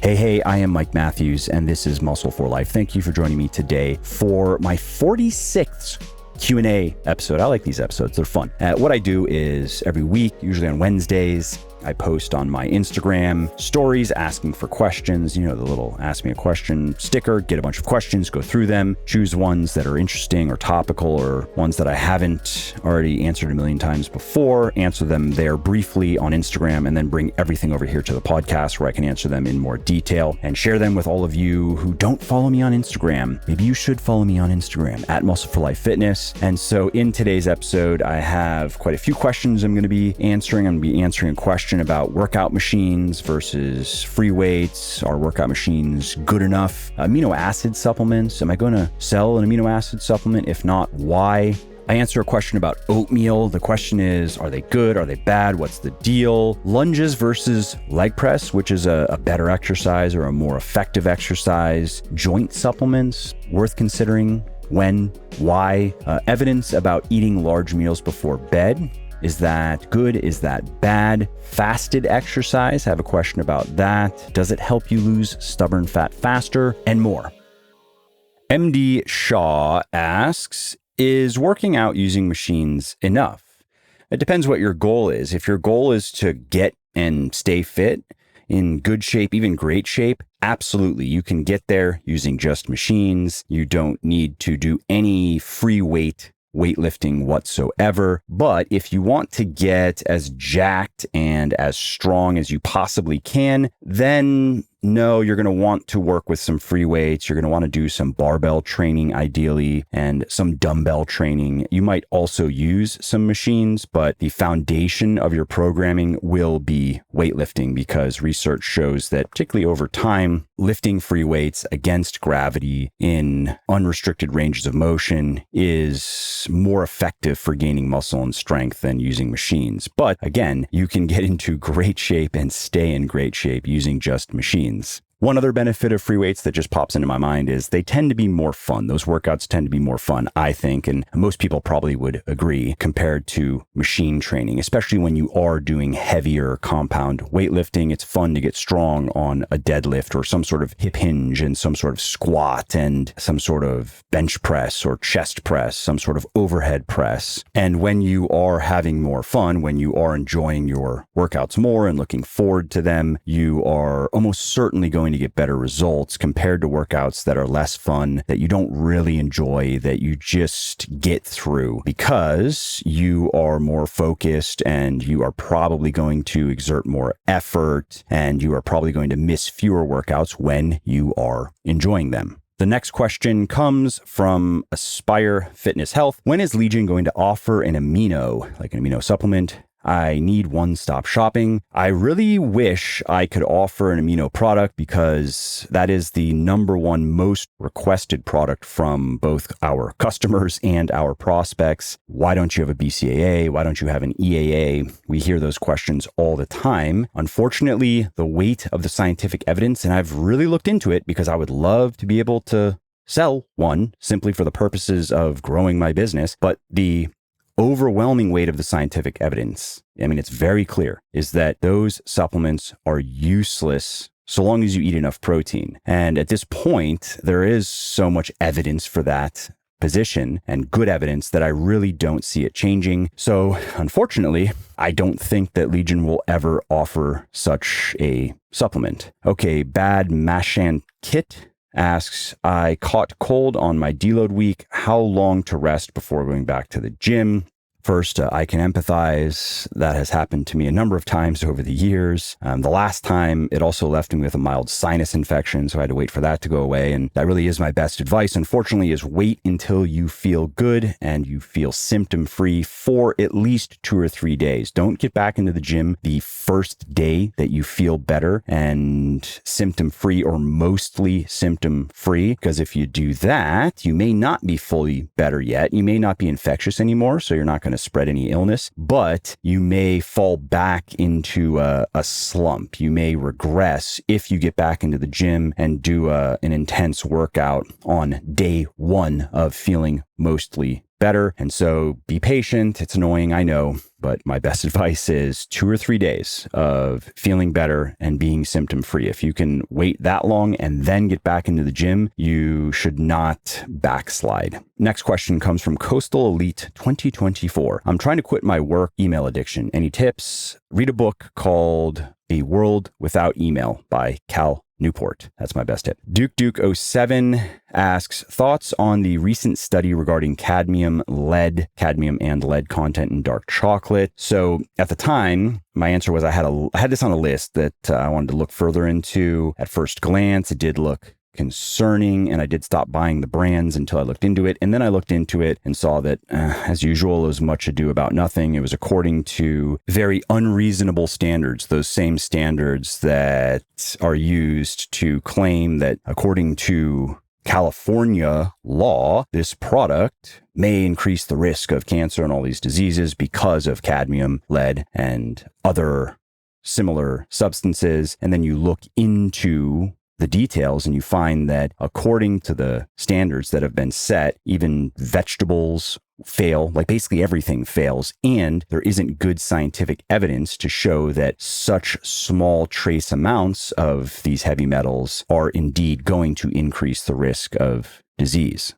Hey, I am Mike Matthews, and this is Muscle for Life. Thank you for joining me today for my 46th Q&A episode. I like these episodes. They're fun. What I do is every week, usually on Wednesdays, I post on my Instagram stories asking for questions, the little ask me a question sticker, get a bunch of questions, go through them, choose ones that are interesting or topical or ones that I haven't already answered a million times before, answer them there briefly on Instagram, and then bring everything over here to the podcast where I can answer them in more detail and share them with all of you who don't follow me on Instagram. Maybe you should follow me on Instagram at Muscle for Life Fitness. And so in today's episode, I have quite a few questions I'm going to be answering. I'm going to be answering a question about workout machines versus free weights. Are workout machines good enough? Amino acid supplements. Am I going to sell an amino acid supplement? If not, why? I answer a question about oatmeal. The question is, are they good? Are they bad? What's the deal? Lunges versus leg press, which is a better exercise or a more effective exercise? Joint supplements, worth considering. When? Why? Evidence about eating large meals before bed. Is that good? Is that bad? Fasted exercise. I have a question about that. Does it help you lose stubborn fat faster? And more. MD Shaw asks, is working out using machines enough? It depends what your goal is. If your goal is to get and stay fit, in good shape, even great shape, absolutely. You can get there using just machines. You don't need to do any free weightlifting whatsoever. But if you want to get as jacked and as strong as you possibly can, then no, you're going to want to work with some free weights. You're going to want to do some barbell training ideally and some dumbbell training. You might also use some machines, but the foundation of your programming will be weightlifting because research shows that particularly over time, lifting free weights against gravity in unrestricted ranges of motion is more effective for gaining muscle and strength than using machines. But again, you can get into great shape and stay in great shape using just machines. One other benefit of free weights that just pops into my mind is they tend to be more fun. Those workouts tend to be more fun, I think, and most people probably would agree compared to machine training, especially when you are doing heavier compound weightlifting. It's fun to get strong on a deadlift or some sort of hip hinge and some sort of squat and some sort of bench press or chest press, some sort of overhead press. And when you are having more fun, when you are enjoying your workouts more and looking forward to them, you are almost certainly going to get better results compared to workouts that are less fun, that you don't really enjoy, that you just get through because you are more focused and you are probably going to exert more effort and you are probably going to miss fewer workouts when you are enjoying them. The next question comes from Aspire Fitness Health. When is Legion going to offer an amino, like an amino supplement? I need one-stop shopping. I really wish I could offer an amino product because that is the number one most requested product from both our customers and our prospects. Why don't you have a BCAA? Why don't you have an EAA? We hear those questions all the time. Unfortunately, the weight of the scientific evidence, and I've really looked into it because I would love to be able to sell one simply for the purposes of growing my business, but the overwhelming weight of the scientific evidence, it's very clear, is that those supplements are useless so long as you eat enough protein. And at this point, there is so much evidence for that position and good evidence that I really don't see it changing. So unfortunately, I don't think that Legion will ever offer such a supplement. Okay, Bad Mashan Kit asks, I caught cold on my deload week. How long to rest before going back to the gym? First, I can empathize. That has happened to me a number of times over the years. The last time, it also left me with a mild sinus infection, so I had to wait for that to go away. And that really is my best advice, unfortunately, is wait until you feel good and you feel symptom-free for at least 2 or 3 days. Don't get back into the gym the first day that you feel better and symptom-free or mostly symptom-free, because if you do that, you may not be fully better yet. You may not be infectious anymore, so you're not going to spread any illness, but you may fall back into a slump. You may regress if you get back into the gym and do an intense workout on day 1 of feeling mostly better. And so be patient. It's annoying, I know, but my best advice is 2 or 3 days of feeling better and being symptom free. If you can wait that long and then get back into the gym, you should not backslide. Next question comes from Coastal Elite 2024. I'm trying to quit my work email addiction. Any tips? Read a book called A World Without Email by Cal Newport. That's my best tip. Duke07 asks, thoughts on the recent study regarding cadmium and lead content in dark chocolate. So at the time, my answer was I had this on a list that I wanted to look further into. At first glance, it did look concerning, and I did stop buying the brands until I looked into it. And then I looked into it and saw that, as usual, it was much ado about nothing. It was according to very unreasonable standards, those same standards that are used to claim that according to California law, this product may increase the risk of cancer and all these diseases because of cadmium, lead, and other similar substances. And then you look into the details and you find that according to the standards that have been set, even vegetables fail, like basically everything fails, and there isn't good scientific evidence to show that such small trace amounts of these heavy metals are indeed going to increase the risk of disease.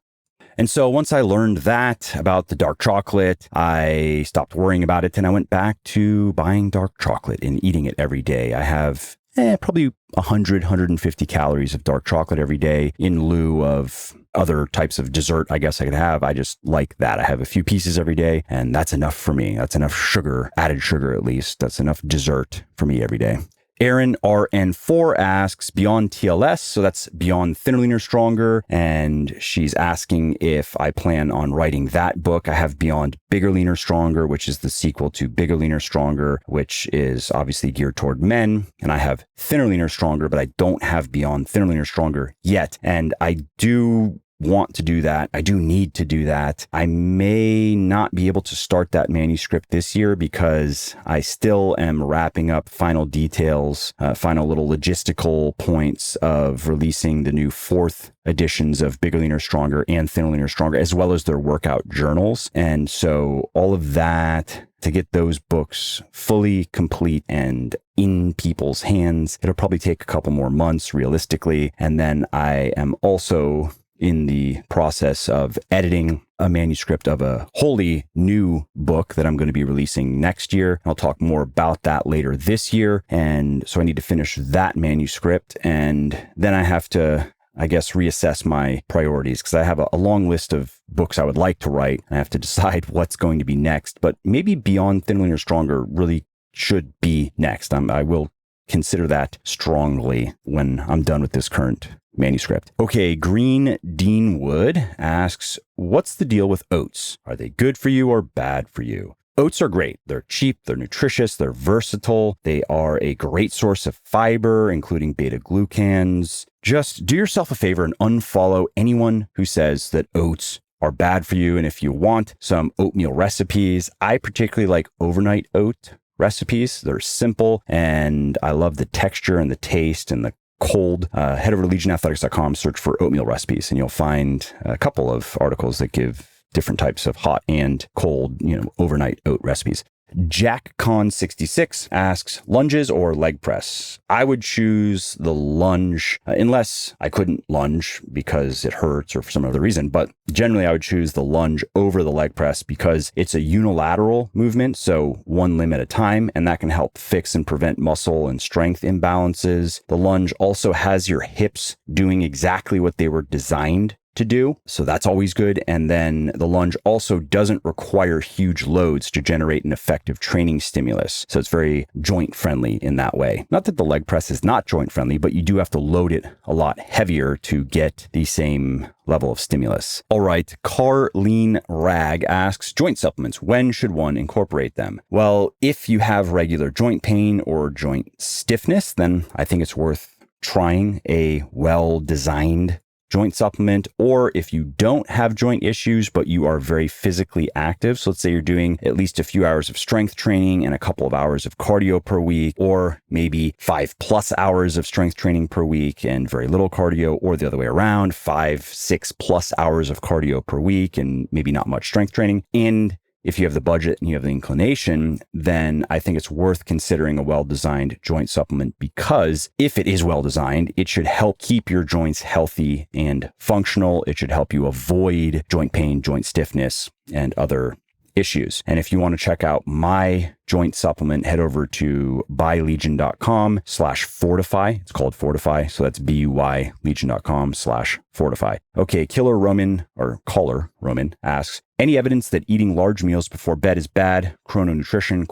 And so once I learned that about the dark chocolate, I stopped worrying about it and I went back to buying dark chocolate and eating it every day. I have probably 100, 150 calories of dark chocolate every day in lieu of other types of dessert I guess I could have. I just like that. I have a few pieces every day and that's enough for me. That's enough sugar, added sugar at least. That's enough dessert for me every day. Aaron RN4 asks, beyond TLS, so that's Beyond Thinner, Leaner, Stronger, and she's asking if I plan on writing that book. I have Beyond Bigger, Leaner, Stronger, which is the sequel to Bigger, Leaner, Stronger, which is obviously geared toward men, and I have Thinner, Leaner, Stronger, but I don't have Beyond Thinner, Leaner, Stronger yet, and I do want to do that. I do need to do that. I may not be able to start that manuscript this year because I still am wrapping up final details, final little logistical points of releasing the new 4th editions of Bigger, Leaner, Stronger and Thinner, Leaner, Stronger, as well as their workout journals. And so all of that, to get those books fully complete and in people's hands, it'll probably take a couple more months realistically. And then I am also in the process of editing a manuscript of a wholly new book that I'm going to be releasing next year. I'll talk more about that later this year. And so I need to finish that manuscript. And then I have to, I guess, reassess my priorities because I have a long list of books I would like to write. I have to decide what's going to be next, but maybe Beyond Thin, Leaner, Stronger really should be next. I will consider that strongly when I'm done with this current manuscript. Okay, Green Deanwood asks, what's the deal with oats? Are they good for you or bad for you? Oats are great. They're cheap, they're nutritious, they're versatile. They are a great source of fiber, including beta-glucans. Just do yourself a favor and unfollow anyone who says that oats are bad for you. And if you want some oatmeal recipes, I particularly like overnight oat recipes. They're simple and I love the texture and the taste and the cold. Head over to legionathletics.com, search for oatmeal recipes, and you'll find a couple of articles that give different types of hot and cold, overnight oat recipes. JackCon66 asks, lunges or leg press? I would choose the lunge, unless I couldn't lunge because it hurts or for some other reason. But generally, I would choose the lunge over the leg press because it's a unilateral movement, so one limb at a time, and that can help fix and prevent muscle and strength imbalances. The lunge also has your hips doing exactly what they were designed to do. So that's always good. And then the lunge also doesn't require huge loads to generate an effective training stimulus. So it's very joint friendly in that way. Not that the leg press is not joint friendly, but you do have to load it a lot heavier to get the same level of stimulus. All right. Carleen Rag asks, joint supplements, when should one incorporate them? Well, if you have regular joint pain or joint stiffness, then I think it's worth trying a well-designed joint supplement, or if you don't have joint issues, but you are very physically active. So let's say you're doing at least a few hours of strength training and a couple of hours of cardio per week, or maybe 5+ hours of strength training per week and very little cardio, or the other way around, 5-6+ hours of cardio per week and maybe not much strength training. And if you have the budget and you have the inclination, then I think it's worth considering a well-designed joint supplement, because if it is well-designed, it should help keep your joints healthy and functional. It should help you avoid joint pain, joint stiffness, and other issues. And if you want to check out my joint supplement, head over to buylegion.com/fortify. It's called Fortify. So that's buylegion.com/fortify. Okay. Caller Roman asks, any evidence that eating large meals before bed is bad? Chrononutrition ?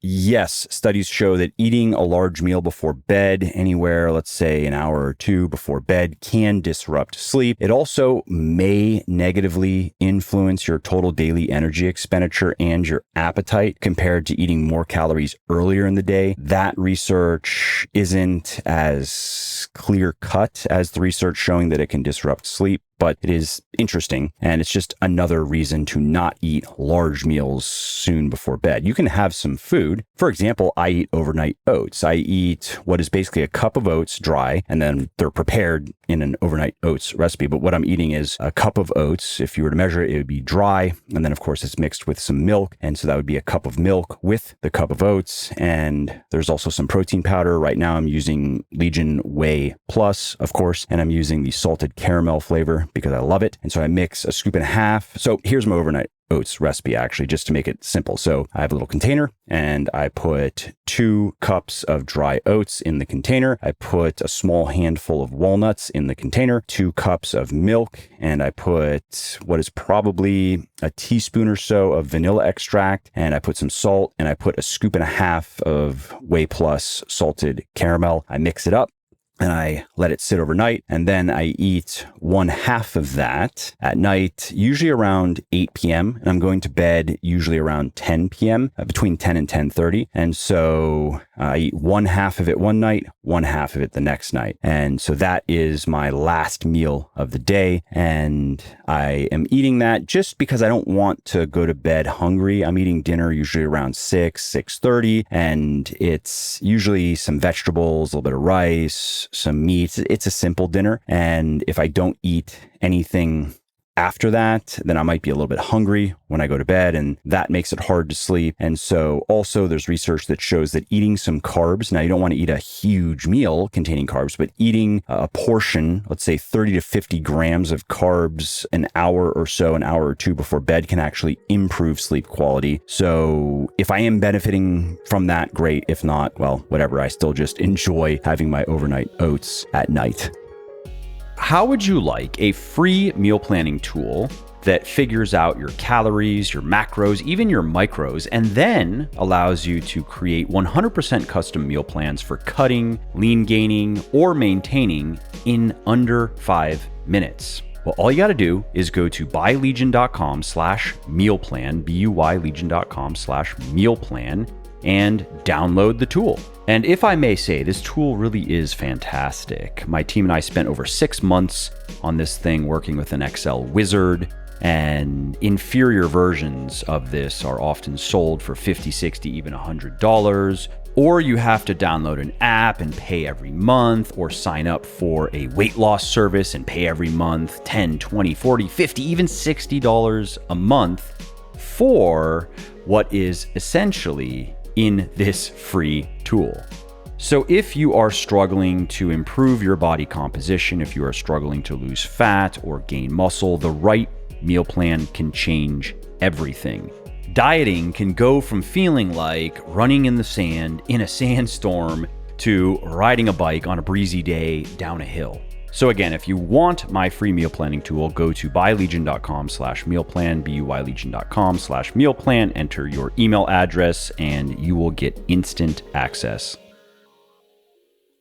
Yes. Studies show that eating a large meal before bed, anywhere, let's say an hour or two before bed, can disrupt sleep. It also may negatively influence your total daily energy expenditure and your appetite compared to eating more calories earlier in the day. That research isn't as clear cut as the research showing that it can disrupt sleep, but it is interesting. And it's just another reason to not eat large meals soon before bed. You can have some food. For example, I eat overnight oats. I eat what is basically a cup of oats dry, and then they're prepared in an overnight oats recipe. But what I'm eating is a cup of oats. If you were to measure it, it would be dry. And then of course it's mixed with some milk. And so that would be a cup of milk with the cup of oats. And there's also some protein powder. Right now I'm using Legion Whey Plus, of course, and I'm using the salted caramel flavor because I love it. And so I mix a scoop and a half. So here's my overnight oats recipe, actually, just to make it simple. So I have a little container and I put 2 cups of dry oats in the container. I put a small handful of walnuts in the container, 2 cups of milk, and I put what is probably a teaspoon or so of vanilla extract, and I put some salt, and I put a scoop and a half of Whey Plus salted caramel. I mix it up and I let it sit overnight. And then I eat 1/2 of that at night, usually around 8 p.m. And I'm going to bed usually around 10 p.m., between 10 and 10:30. And so I eat 1/2 of it one night, 1/2 of it the next night. And so that is my last meal of the day. And I am eating that just because I don't want to go to bed hungry. I'm eating dinner usually around 6:30, and it's usually some vegetables, a little bit of rice, some meat. It's a simple dinner. And if I don't eat anything after that, then I might be a little bit hungry when I go to bed, and that makes it hard to sleep. And so also there's research that shows that eating some carbs, now you don't want to eat a huge meal containing carbs, but eating a portion, let's say 30 to 50 grams of carbs an hour or two before bed, can actually improve sleep quality. So if I am benefiting from that, great. If not, well, whatever. I still just enjoy having my overnight oats at night. How would you like a free meal planning tool that figures out your calories, your macros, even your micros, and then allows you to create 100% custom meal plans for cutting, lean gaining, or maintaining in under 5 minutes? Well, all you got to do is go to buylegion.com/mealplan, buylegion.com/mealplan, and download the tool. And if I may say, this tool really is fantastic. My team and I spent over 6 months on this thing working with an Excel wizard, and inferior versions of this are often sold for $50, $60, even $100. Or you have to download an app and pay every month, or sign up for a weight loss service and pay every month $10, $20, $40, $50, even $60 a month for what is essentially in this free tool. So if you are struggling to improve your body composition, if you are struggling to lose fat or gain muscle, the right meal plan can change everything. Dieting can go from feeling like running in the sand in a sandstorm to riding a bike on a breezy day down a hill. So again, if you want my free meal planning tool, go to buylegion.com/mealplan, buylegion.com/mealplan, enter your email address, and you will get instant access.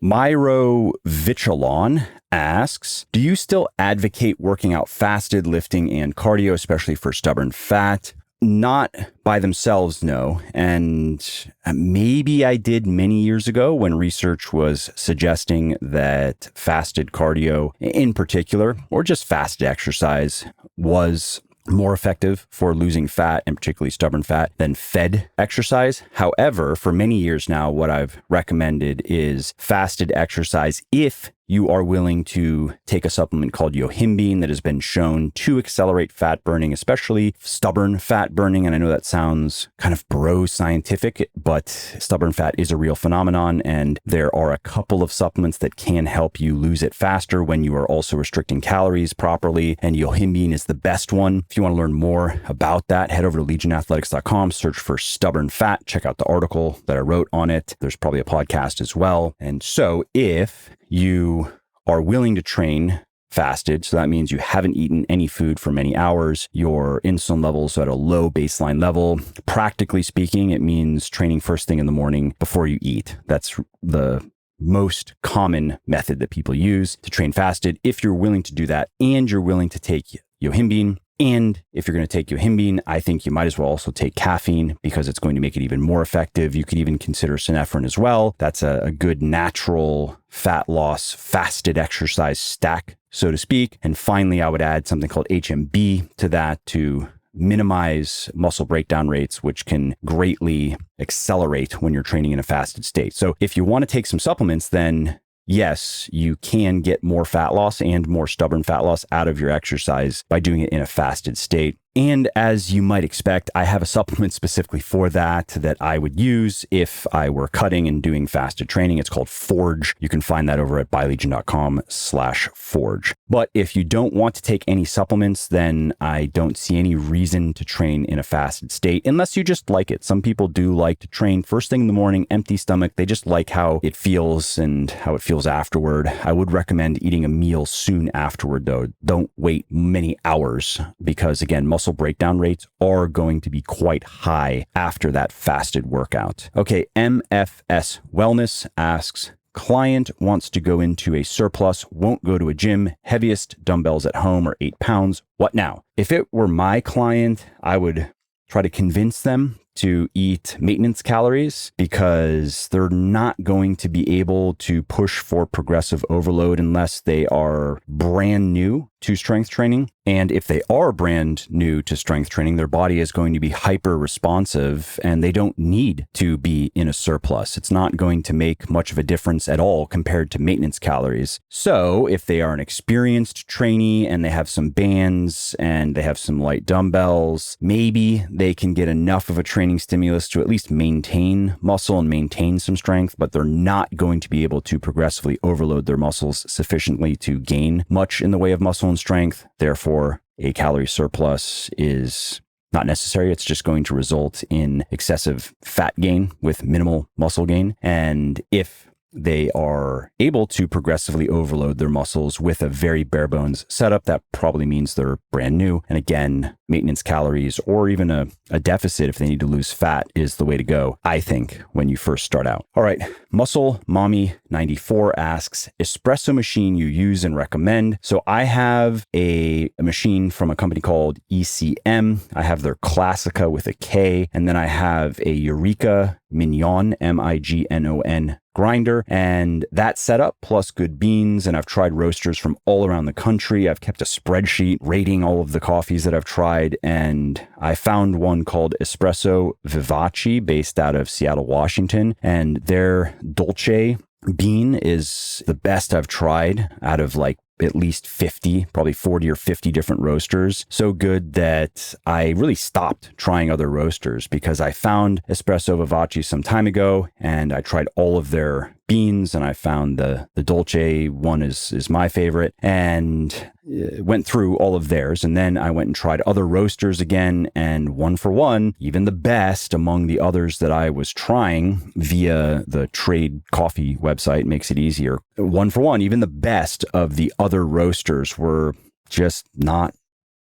Myro Vichalon asks, do you still advocate working out fasted, lifting, and cardio, especially for stubborn fat? Not by themselves, no. And maybe I did many years ago when research was suggesting that fasted cardio in particular, or just fasted exercise, was more effective for losing fat, and particularly stubborn fat, than fed exercise. However, for many years now, what I've recommended is fasted exercise if you are willing to take a supplement called yohimbine that has been shown to accelerate fat burning, especially stubborn fat burning. And I know that sounds kind of bro scientific, but stubborn fat is a real phenomenon. And there are a couple of supplements that can help you lose it faster when you are also restricting calories properly. And yohimbine is the best one. If you want to learn more about that, head over to legionathletics.com, search for stubborn fat, check out the article that I wrote on it. There's probably a podcast as well. And so if you are willing to train fasted, so that means you haven't eaten any food for many hours, your insulin levels are at a low baseline level. Practically speaking, it means training first thing in the morning before you eat. That's the most common method that people use to train fasted. If you're willing to do that and you're willing to take yohimbine, and if you're going to take yohimbine, I think you might as well also take caffeine because it's going to make it even more effective. You could even consider synephrine as well. That's a good natural fat loss, fasted exercise stack, so to speak. And finally, I would add something called HMB to that to minimize muscle breakdown rates, which can greatly accelerate when you're training in a fasted state. So if you want to take some supplements, then yes, you can get more fat loss and more stubborn fat loss out of your exercise by doing it in a fasted state. And as you might expect, I have a supplement specifically for that I would use if I were cutting and doing fasted training. It's called Forge. You can find that over at buylegion.com/Forge. But if you don't want to take any supplements, then I don't see any reason to train in a fasted state unless you just like it. Some people do like to train first thing in the morning, empty stomach. They just like how it feels and how it feels afterward. I would recommend eating a meal soon afterward, though. Don't wait many hours because, again, muscle breakdown rates are going to be quite high after that fasted workout. Okay, MFS Wellness asks, client wants to go into a surplus, won't go to a gym, heaviest dumbbells at home are 8 pounds. What now? If it were my client, I would try to convince them to eat maintenance calories because they're not going to be able to push for progressive overload unless they are brand new to strength training. And if they are brand new to strength training, their body is going to be hyper responsive and they don't need to be in a surplus. It's not going to make much of a difference at all compared to maintenance calories. So if they are an experienced trainee and they have some bands and they have some light dumbbells, maybe they can get enough of a training stimulus to at least maintain muscle and maintain some strength, but they're not going to be able to progressively overload their muscles sufficiently to gain much in the way of muscle and strength. Therefore, a calorie surplus is not necessary. It's just going to result in excessive fat gain with minimal muscle gain. And if they are able to progressively overload their muscles with a very bare bones setup, that probably means they're brand new. And again, maintenance calories or even a deficit if they need to lose fat is the way to go, I think, when you first start out. All right. Muscle Mommy 94 asks, espresso machine you use and recommend. So I have a machine from a company called ECM. I have their Classica with a K, and then I have a Eureka Mignon, Mignon grinder, and that setup plus good beans. And I've tried roasters from all around the country. I've kept a spreadsheet rating all of the coffees that I've tried, and I found one called Espresso Vivace based out of Seattle, Washington, and their Dolce bean is the best I've tried out of like at least 50, probably 40 or 50 different roasters. So good that I really stopped trying other roasters because I found Espresso Vivace some time ago and I tried all of their beans and I found the Dolce one is my favorite and went through all of theirs. And then I went and tried other roasters again, and one for one, even the best among the others that I was trying via the Trade Coffee website makes it easier. One for one, even the best of the other roasters were just not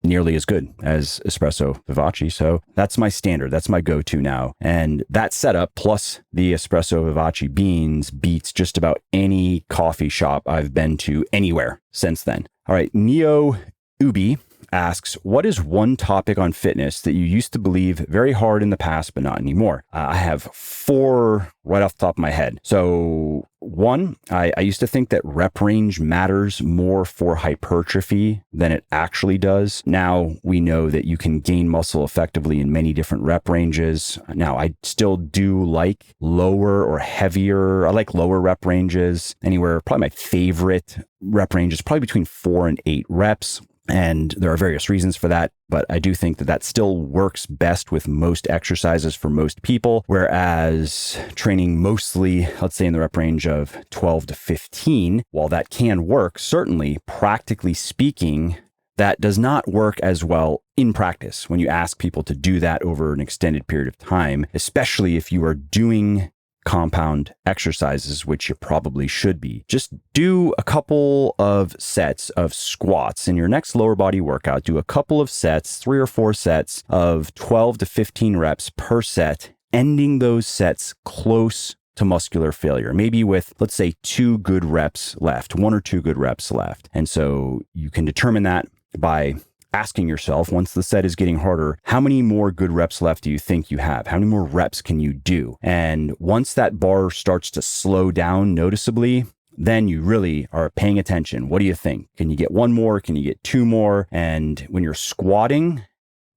nearly as good as Espresso Vivace. So that's my standard. That's my go-to now. And that setup plus the Espresso Vivace beans beats just about any coffee shop I've been to anywhere since then. All right. Neo Ubi asks, what is one topic on fitness that you used to believe very hard in the past, but not anymore? I have 4 right off the top of my head. So one, I used to think that rep range matters more for hypertrophy than it actually does. Now we know that you can gain muscle effectively in many different rep ranges. Now I still do like lower or heavier. I like lower rep ranges anywhere. Probably my favorite rep range is probably between 4 and 8 reps. And there are various reasons for that, but I do think that that still works best with most exercises for most people. Whereas training mostly, let's say in the rep range of 12 to 15, while that can work, certainly practically speaking, that does not work as well in practice when you ask people to do that over an extended period of time, especially if you are doing compound exercises, which you probably should be. Just do a couple of sets of squats in your next lower body workout. Do a couple of sets, 3 or 4 sets of 12 to 15 reps per set, ending those sets close to muscular failure, maybe with, let's say, 2 good reps left, 1 or 2 good reps left. And so you can determine that by asking yourself, once the set is getting harder, how many more good reps left do you think you have? How many more reps can you do? And once that bar starts to slow down noticeably, then you really are paying attention. What do you think? Can you get 1 more? Can you get 2 more? And when you're squatting,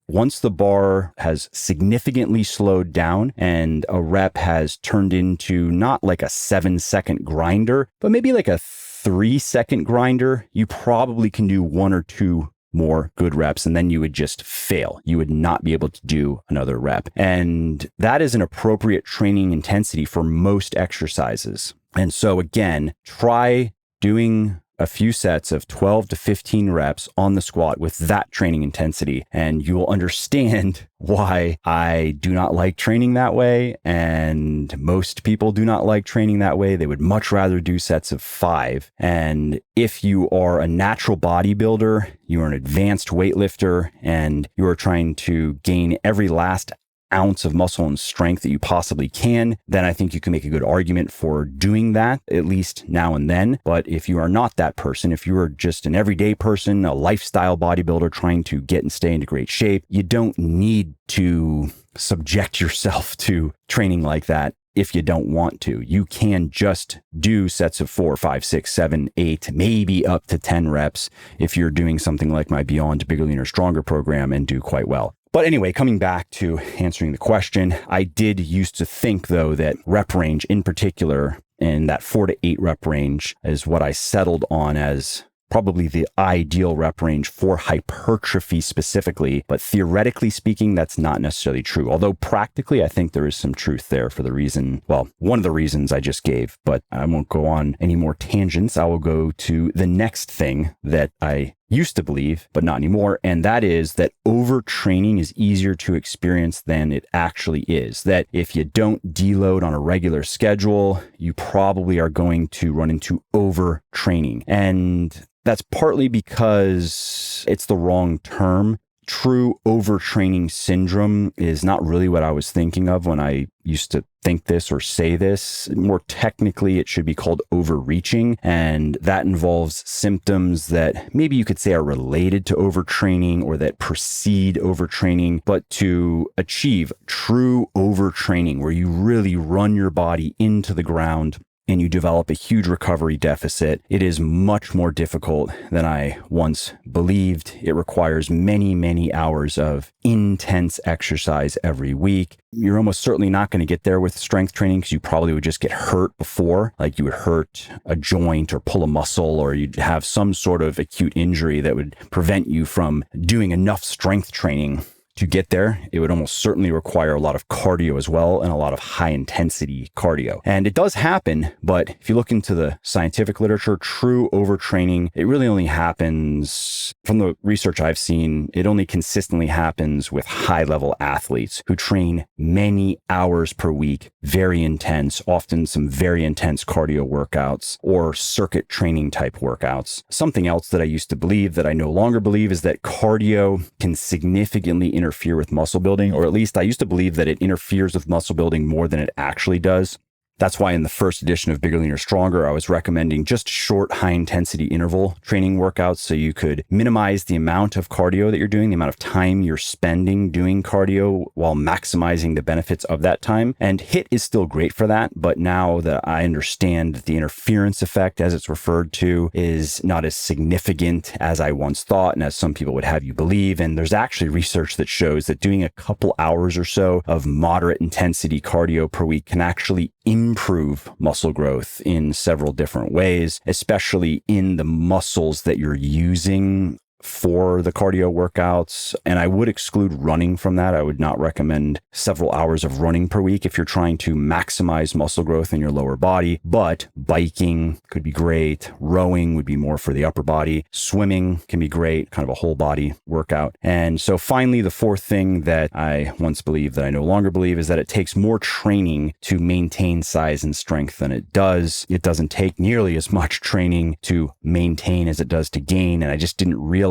once the bar has significantly slowed down and a rep has turned into not like a 7-second grinder, but maybe like a 3-second grinder, you probably can do 1 or 2 more good reps, and then you would just fail. You would not be able to do another rep. And that is an appropriate training intensity for most exercises. And so again, try doing a few sets of 12 to 15 reps on the squat with that training intensity, and you will understand why I do not like training that way. And most people do not like training that way. They would much rather do sets of 5. And if you are a natural bodybuilder, you are an advanced weightlifter, and you are trying to gain every last ounce of muscle and strength that you possibly can, then I think you can make a good argument for doing that, at least now and then. But if you are not that person, if you are just an everyday person, a lifestyle bodybuilder trying to get and stay into great shape, you don't need to subject yourself to training like that. If you don't want to, you can just do sets of 4, 5, 6, 7, 8, maybe up to 10 reps if you're doing something like my Beyond Bigger, Leaner, Stronger program and do quite well. But anyway, coming back to answering the question, I did used to think, though, that rep range in particular, and that 4 to 8 rep range is what I settled on as probably the ideal rep range for hypertrophy specifically. But theoretically speaking, that's not necessarily true. Although practically, I think there is some truth there for the reason, well, one of the reasons I just gave, but I won't go on any more tangents. I will go to the next thing that I used to believe, but not anymore. And that is that overtraining is easier to experience than it actually is. That if you don't deload on a regular schedule, you probably are going to run into overtraining. And that's partly because it's the wrong term. True overtraining syndrome is not really what I was thinking of when I used to think this or say this. More technically, it should be called overreaching. And that involves symptoms that maybe you could say are related to overtraining or that precede overtraining. But to achieve true overtraining, where you really run your body into the ground and you develop a huge recovery deficit, it is much more difficult than I once believed. It requires many, many hours of intense exercise every week. You're almost certainly not going to get there with strength training because you probably would just get hurt before, like you would hurt a joint or pull a muscle, or you'd have some sort of acute injury that would prevent you from doing enough strength training to get there. It would almost certainly require a lot of cardio as well, and a lot of high intensity cardio. And it does happen, but if you look into the scientific literature, true overtraining, it really only happens, from the research I've seen, it only consistently happens with high level athletes who train many hours per week, very intense, often some very intense cardio workouts or circuit training type workouts. Something else that I used to believe that I no longer believe is that cardio can significantly interfere with muscle building, or at least I used to believe that it interferes with muscle building more than it actually does. That's why in the first edition of Bigger, Leaner, Stronger, I was recommending just short, high-intensity interval training workouts so you could minimize the amount of cardio that you're doing, the amount of time you're spending doing cardio while maximizing the benefits of that time. And HIIT is still great for that, but now that I understand that the interference effect, as it's referred to, is not as significant as I once thought and as some people would have you believe. And there's actually research that shows that doing a couple hours or so of moderate intensity cardio per week can actually improve muscle growth in several different ways, especially in the muscles that you're using for the cardio workouts. And I would exclude running from that. I would not recommend several hours of running per week if you're trying to maximize muscle growth in your lower body. But biking could be great. Rowing would be more for the upper body. Swimming can be great, kind of a whole body workout. And so finally, the fourth thing that I once believed that I no longer believe is that it takes more training to maintain size and strength than it does. It doesn't take nearly as much training to maintain as it does to gain. And I just didn't realize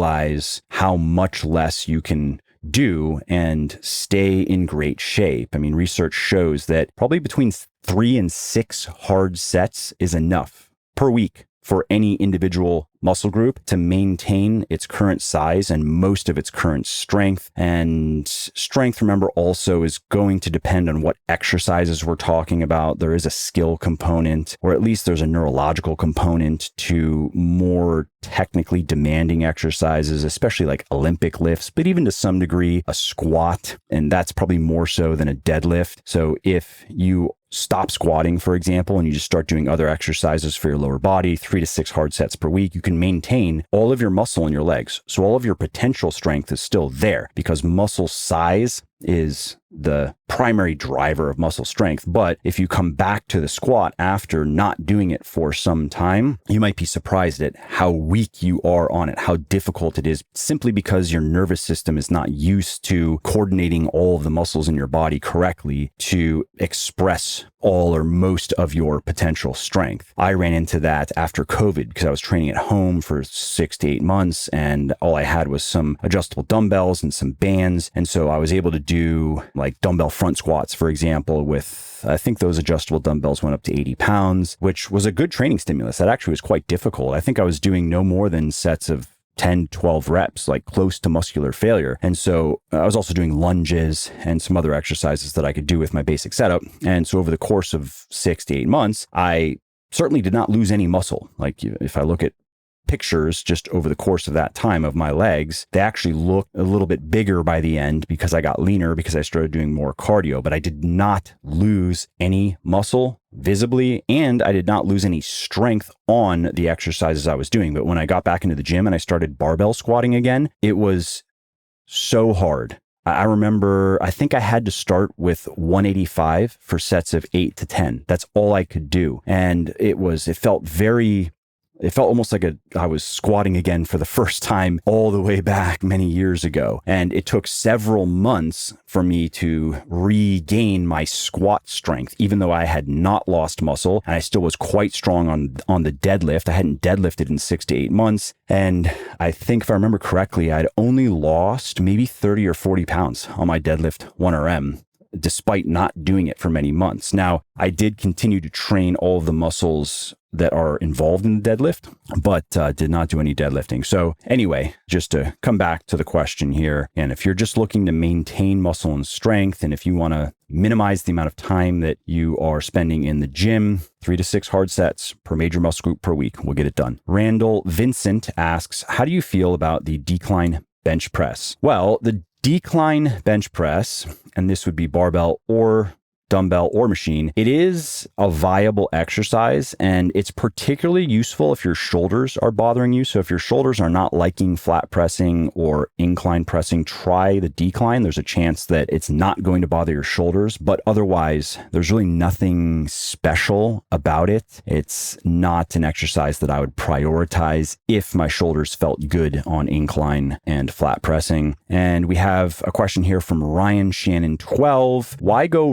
how much less you can do and stay in great shape. I mean, research shows that probably between 3 and 6 hard sets is enough per week for any individual muscle group to maintain its current size and most of its current strength. And strength, remember, also is going to depend on what exercises we're talking about. There is a skill component, or at least there's a neurological component to more technically demanding exercises, especially like Olympic lifts, but even to some degree, a squat. And that's probably more so than a deadlift. So if you stop squatting, for example, and you just start doing other exercises for your lower body, 3 to 6 hard sets per week, you can maintain all of your muscle in your legs. So all of your potential strength is still there because muscle size is the primary driver of muscle strength. But if you come back to the squat after not doing it for some time, you might be surprised at how weak you are on it, how difficult it is, simply because your nervous system is not used to coordinating all of the muscles in your body correctly to express all or most of your potential strength. I ran into that after COVID because I was training at home for 6 to 8 months and all I had was some adjustable dumbbells and some bands. And so I was able to do like dumbbell front squats, for example, with, I think those adjustable dumbbells went up to 80 pounds, which was a good training stimulus. That actually was quite difficult. I think I was doing no more than sets of 10, 12 reps, like close to muscular failure. And so I was also doing lunges and some other exercises that I could do with my basic setup. And so over the course of 6 to 8 months, I certainly did not lose any muscle. Like if I look at pictures just over the course of that time of my legs, they actually look a little bit bigger by the end because I got leaner, because I started doing more cardio, but I did not lose any muscle visibly, and I did not lose any strength on the exercises I was doing. But when I got back into the gym and I started barbell squatting again, it was so hard. I remember, I think I had to start with 185 for sets of 8 to 10. That's all I could do. And it felt almost like I was squatting again for the first time all the way back many years ago. And it took several months for me to regain my squat strength, even though I had not lost muscle and I still was quite strong on the deadlift. I hadn't deadlifted in 6 to 8 months. And I think if I remember correctly, I'd only lost maybe 30 or 40 pounds on my deadlift 1RM, despite not doing it for many months. Now, I did continue to train all of the muscles that are involved in the deadlift, but did not do any deadlifting. So anyway, just to come back to the question here, and if you're just looking to maintain muscle and strength, and if you want to minimize the amount of time that you are spending in the gym, 3 to 6 hard sets per major muscle group per week will get it done. Randall Vincent asks, how do you feel about the decline bench press? Well, the decline bench press, and this would be barbell or dumbbell or machine, it is a viable exercise, and it's particularly useful if your shoulders are bothering you. So if your shoulders are not liking flat pressing or incline pressing, try the decline. There's a chance that it's not going to bother your shoulders, but otherwise there's really nothing special about it. It's not an exercise that I would prioritize if my shoulders felt good on incline and flat pressing. And we have a question here from Ryan Shannon 12. Why go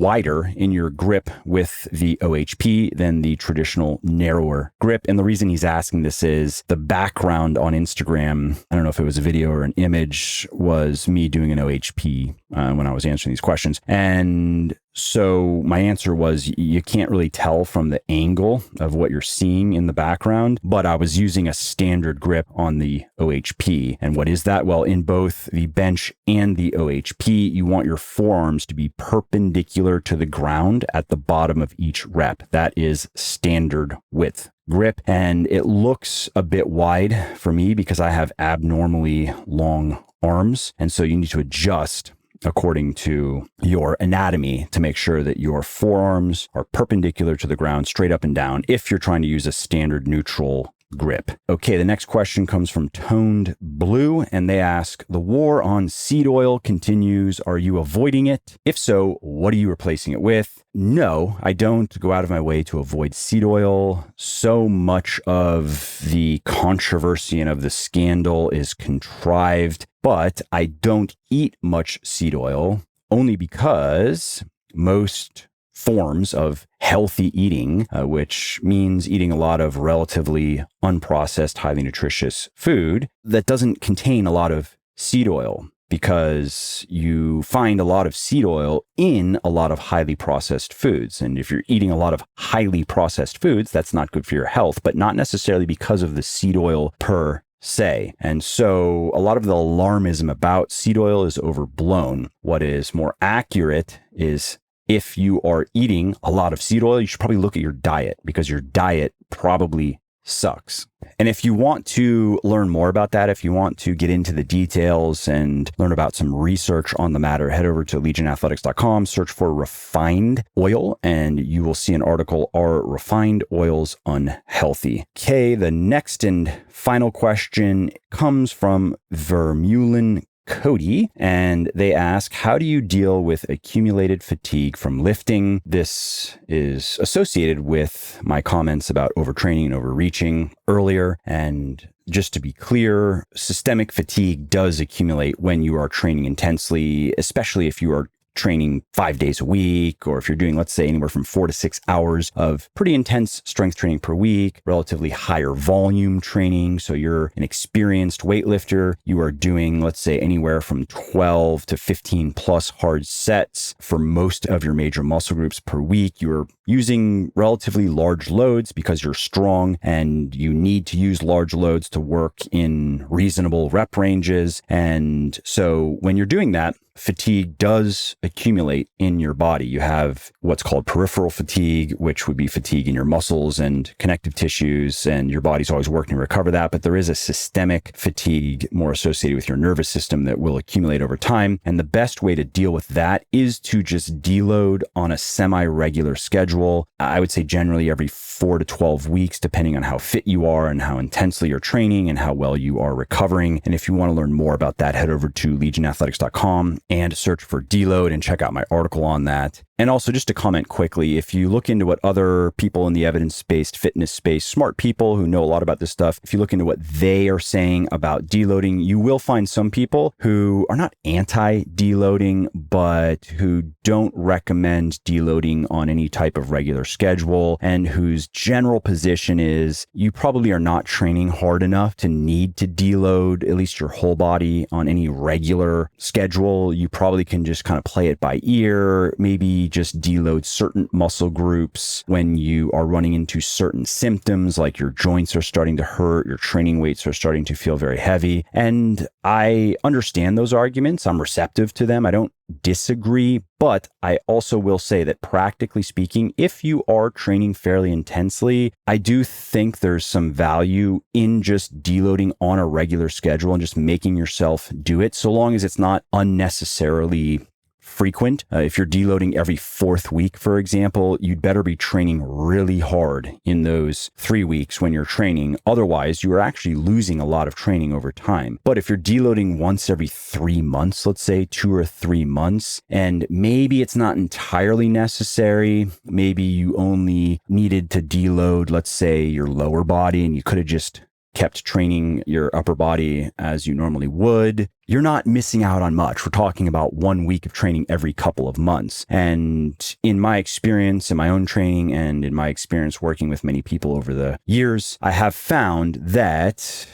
wider in your grip with the OHP than the traditional narrower grip? And the reason he's asking this is the background on Instagram, I don't know if it was a video or an image, was me doing an OHP when I was answering these questions. And So my answer was you can't really tell from the angle of what you're seeing in the background, but I was using a standard grip on the OHP. And what is that? Well, in both the bench and the OHP, you want your forearms to be perpendicular to the ground at the bottom of each rep. That is standard width grip. And it looks a bit wide for me because I have abnormally long arms. And so you need to adjust according to your anatomy to make sure that your forearms are perpendicular to the ground, straight up and down, if you're trying to use a standard neutral grip. Okay, the next question comes from Toned Blue, and they ask, the war on seed oil continues. Are you avoiding it? If so, what are you replacing it with? No, I don't go out of my way to avoid seed oil. So much of the controversy and of the scandal is contrived, but I don't eat much seed oil only because most forms of healthy eating, which means eating a lot of relatively unprocessed, highly nutritious food that doesn't contain a lot of seed oil, because you find a lot of seed oil in a lot of highly processed foods. And if you're eating a lot of highly processed foods, that's not good for your health, but not necessarily because of the seed oil per se. And so a lot of the alarmism about seed oil is overblown. What is more accurate is if you are eating a lot of seed oil, you should probably look at your diet, because your diet probably sucks. And if you want to learn more about that, if you want to get into the details and learn about some research on the matter, head over to legionathletics.com, search for refined oil, and you will see an article, Are Refined Oils Unhealthy? Okay, the next and final question comes from Vermeulen Cody, and they ask, how do you deal with accumulated fatigue from lifting? This is associated with my comments about overtraining and overreaching earlier. And just to be clear, systemic fatigue does accumulate when you are training intensely, especially if you are training 5 days a week, or if you're doing, let's say, anywhere from 4 to 6 hours of pretty intense strength training per week, relatively higher volume training. So you're an experienced weightlifter. You are doing, let's say, anywhere from 12 to 15 plus hard sets for most of your major muscle groups per week. You're using relatively large loads because you're strong and you need to use large loads to work in reasonable rep ranges. And so when you're doing that, fatigue does accumulate in your body. You have what's called peripheral fatigue, which would be fatigue in your muscles and connective tissues, and your body's always working to recover that. But there is a systemic fatigue more associated with your nervous system that will accumulate over time. And the best way to deal with that is to just deload on a semi-regular schedule. I would say generally every 4 to 12 weeks, depending on how fit you are and how intensely you're training and how well you are recovering. And if you want to learn more about that, head over to legionathletics.com and search for deload and check out my article on that. And also, just to comment quickly, if you look into what other people in the evidence-based fitness space, smart people who know a lot about this stuff, if you look into what they are saying about deloading, you will find some people who are not anti-deloading, but who don't recommend deloading on any type of regular schedule, and whose general position is you probably are not training hard enough to need to deload at least your whole body on any regular schedule. You probably can just kind of play it by ear, maybe just deload certain muscle groups when you are running into certain symptoms, like your joints are starting to hurt, your training weights are starting to feel very heavy. And I understand those arguments. I'm receptive to them. I don't disagree, but I also will say that practically speaking, if you are training fairly intensely, I do think there's some value in just deloading on a regular schedule and just making yourself do it, so long as it's not unnecessarily frequent. If you're deloading every 4th week, for example, you'd better be training really hard in those 3 weeks when you're training. Otherwise, you are actually losing a lot of training over time. But if you're deloading once every 3 months, let's say 2 or 3 months, and maybe it's not entirely necessary, maybe you only needed to deload, let's say, your lower body, and you could have just kept training your upper body as you normally would, you're not missing out on much. We're talking about 1 week of training every couple of months. And in my experience, in my own training, and in my experience working with many people over the years, I have found that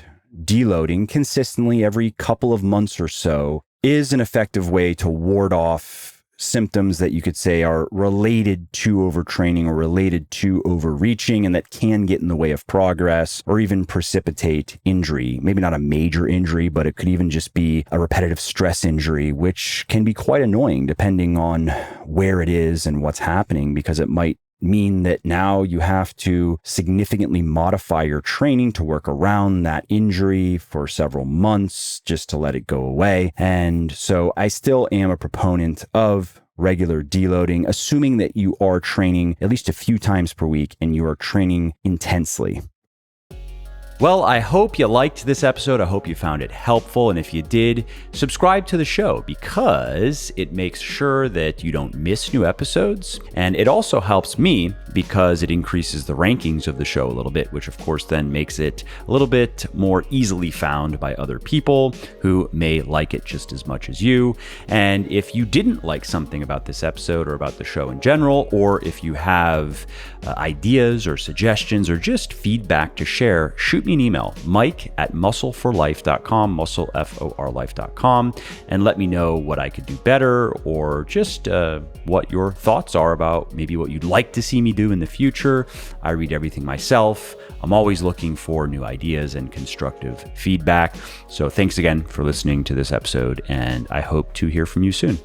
deloading consistently every couple of months or so is an effective way to ward off symptoms that you could say are related to overtraining or related to overreaching, and that can get in the way of progress or even precipitate injury. Maybe not a major injury, but it could even just be a repetitive stress injury, which can be quite annoying depending on where it is and what's happening, because it might mean that now you have to significantly modify your training to work around that injury for several months just to let it go away. And so I still am a proponent of regular deloading, assuming that you are training at least a few times per week and you are training intensely. Well, I hope you liked this episode. I hope you found it helpful. And if you did, subscribe to the show because it makes sure that you don't miss new episodes. And it also helps me because it increases the rankings of the show a little bit, which of course then makes it a little bit more easily found by other people who may like it just as much as you. And if you didn't like something about this episode or about the show in general, or if you have ideas or suggestions or just feedback to share, shoot me an email, mike@muscleforlife.com, muscleforlife.com, and let me know what I could do better, or just what your thoughts are about maybe what you'd like to see me do in the future. I read everything myself. I'm always looking for new ideas and constructive feedback. So thanks again for listening to this episode, and I hope to hear from you soon.